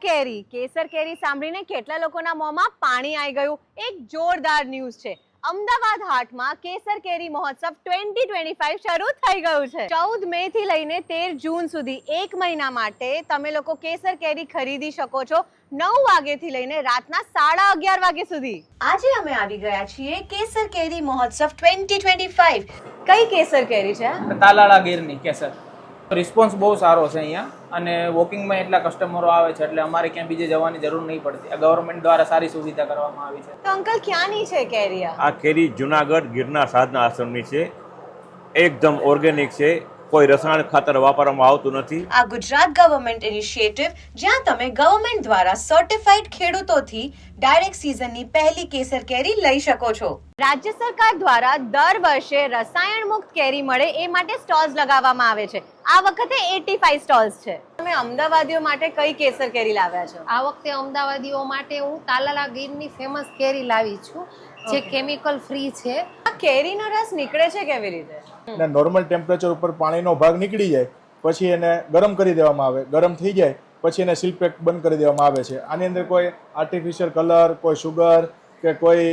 કેસર કેરી સાંભળીને કેટલા લોકોના મોંમાં પાણી આવી ગયું. એક જોરદાર ન્યૂઝ છે. અમદાવાદ હાટમાં કેસર કેરી મહોત્સવ 2025 શરૂ થઈ ગયું છે. 14 મે થી લઈને 13 જૂન સુધી એક મહિના માટે તમે લોકો કેસર કેરી ખરીદી શકો છો 9 વાગ્યાથી લઈને રાતના 11:30 વાગ્યા સુધી. આજે અમે આવી ગયા છીએ કેસર કેરી મહોત્સવ 2025. કઈ કેસર કેરી છે? તાલાળા ગીરની કેસર. રિસ્પોન્સ બહુ સારો છે અહીંયા અને વોકિંગમાં એટલા કસ્ટમરો આવે છે એટલે અમારે ક્યાં બીજે જવાની જરૂર નહીં પડતી. આ ગવર્મેન્ટ દ્વારા સારી સુવિધા કરવામાં આવી છે. તો અંકલ ક્યાંની છે કેરી? આ કેરી જુનાગઢ ગિરનાર સાધના આશ્રમની છે. એકદમ ઓર્ગેનિક છે, કોઈ રસાયણ ખાતર વાપરવામાં આવતું નથી. આ ગુજરાત ગવર્મેન્ટ ઇનિશિયેટિવ જ્યાં તમે ગવર્મેન્ટ દ્વારા સર્ટિફાઈડ ખેડૂતોથી ડાયરેક્ટ સીઝનની પહેલી કેસર કેરી લઈ શકો છો. રાજ્ય સરકાર દ્વારા દર વર્ષે રસાયણ મુક્ત કેરી મળે એ માટે સ્ટોલ્સ લગાવવામાં આવે છે. આ વખતે 85 સ્ટોલ્સ છે. તમે અમદાવાદીઓ માટે કઈ કેસર કેરી લાવ્યા છો? આ વખતે અમદાવાદીઓ માટે હું તાલાલા ગીરની ફેમસ કેરી લાવી છું જે કેમિકલ ફ્રી છે. આ કેરીનો રસ નીકળે છે કેવી રીતે? નોર્મલ ટેમ્પરેચર ઉપર પાણીનો ભાગ નીકળી જાય પછી એને ગરમ કરી દેવામાં આવે. ગરમ થઈ જાય પછી એને સીલ પેક બંધ કરી દેવામાં આવે છે. આની અંદર કોઈ આર્ટિફિશિયલ કલર, કોઈ સુગર કે કોઈ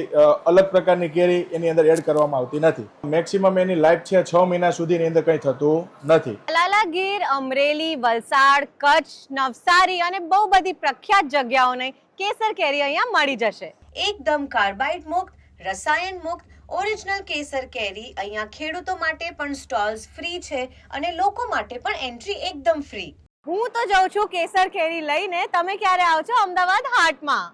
અલગ પ્રકારની કેરી એની અંદર એડ કરવામાં આવતી નથી. મેક્સિમમ એની લાઈફ છે 6 મહિના સુધી એની અંદર કંઈ થતું નથી. તાલાલા ગીર, અમરેલી, વલસાડ, કચ્છ, નવસારી અને બહુ બધી પ્રખ્યાત જગ્યાઓની કેસર કેરી અહીંયા મળી જશે. એકદમ કાર્બાઇડ મુક્ત, રસાયણ મુક્ત ઓરિજિનલ કેસર કેરી અહીંયા ખેડૂતો માટે પણ સ્ટોલ્સ ફ્રી છે અને લોકો માટે પણ એન્ટ્રી એકદમ ફ્રી. હું તો જાઉં છું કેસર કેરી લઈને. તમે ક્યારે આવો છો અમદાવાદ હાટમાં?